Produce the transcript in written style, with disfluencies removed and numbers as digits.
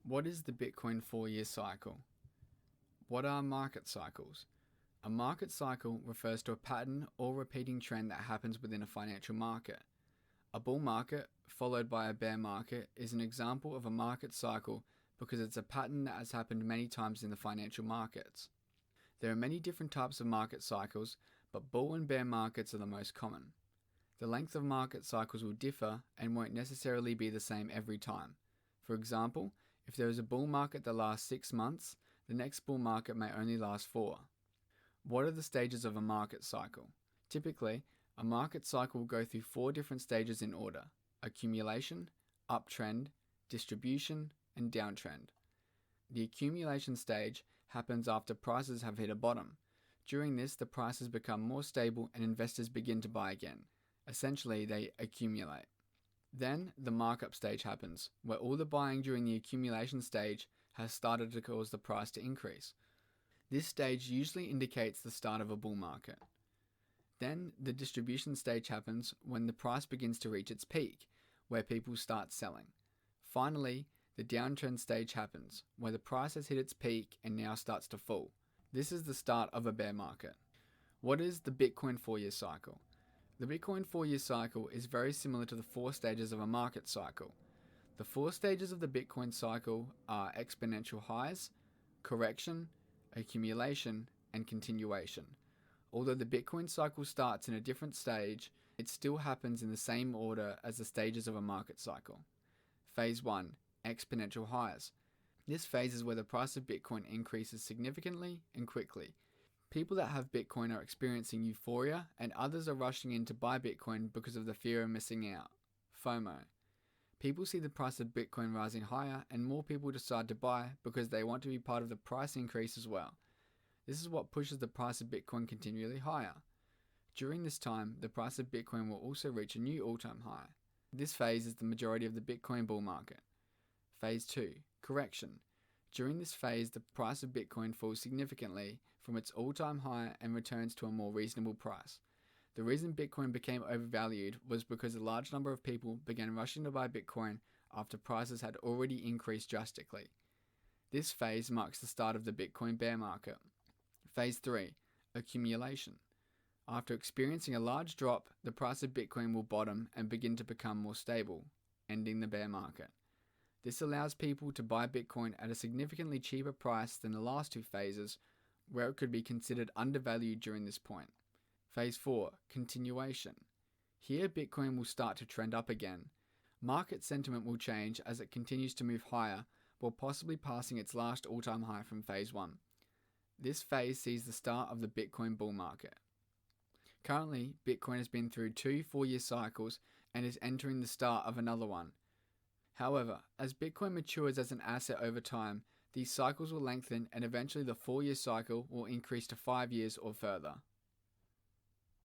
What is the Bitcoin 4-year cycle? What are market cycles? A market cycle refers to a pattern or repeating trend that happens within a financial market. A bull market, followed by a bear market, is an example of a market cycle because it's a pattern that has happened many times in the financial markets. There are many different types of market cycles, but bull and bear markets are the most common. The length of market cycles will differ and won't necessarily be the same every time. For example, if there is a bull market that lasts 6 months, the next bull market may only last 4. What are the stages of a market cycle? Typically, a market cycle will go through 4 different stages in order: accumulation, uptrend, distribution, and downtrend. The accumulation stage happens after prices have hit a bottom. During this, the prices become more stable and investors begin to buy again. Essentially, they accumulate. Then, the markup stage happens, where all the buying during the accumulation stage has started to cause the price to increase. This stage usually indicates the start of a bull market. Then, the distribution stage happens when the price begins to reach its peak, where people start selling. Finally, the downtrend stage happens, where the price has hit its peak and now starts to fall. This is the start of a bear market. What is the Bitcoin 4-year cycle? The Bitcoin 4-year cycle is very similar to the 4 stages of a market cycle. The 4 stages of the Bitcoin cycle are exponential highs, correction, accumulation, and continuation. Although the Bitcoin cycle starts in a different stage, it still happens in the same order as the stages of a market cycle. Phase 1, exponential highs. This phase is where the price of Bitcoin increases significantly and quickly. People that have Bitcoin are experiencing euphoria, and others are rushing in to buy Bitcoin because of the fear of missing out. FOMO. People see the price of Bitcoin rising higher, and more people decide to buy because they want to be part of the price increase as well. This is what pushes the price of Bitcoin continually higher. During this time, the price of Bitcoin will also reach a new all-time high. This phase is the majority of the Bitcoin bull market. Phase 2, correction. During this phase, the price of Bitcoin falls significantly from its all-time high and returns to a more reasonable price. The reason Bitcoin became overvalued was because a large number of people began rushing to buy Bitcoin after prices had already increased drastically. This phase marks the start of the Bitcoin bear market. Phase 3, accumulation. After experiencing a large drop, the price of Bitcoin will bottom and begin to become more stable, ending the bear market. This allows people to buy Bitcoin at a significantly cheaper price than the last 2 phases, where it could be considered undervalued during this point. Phase 4, continuation. Here, Bitcoin will start to trend up again. Market sentiment will change as it continues to move higher, while possibly passing its last all-time high from Phase 1. This phase sees the start of the Bitcoin bull market. Currently, Bitcoin has been through 2 4-year cycles and is entering the start of another one. However, as Bitcoin matures as an asset over time, these cycles will lengthen and eventually the 4-year cycle will increase to 5 years or further.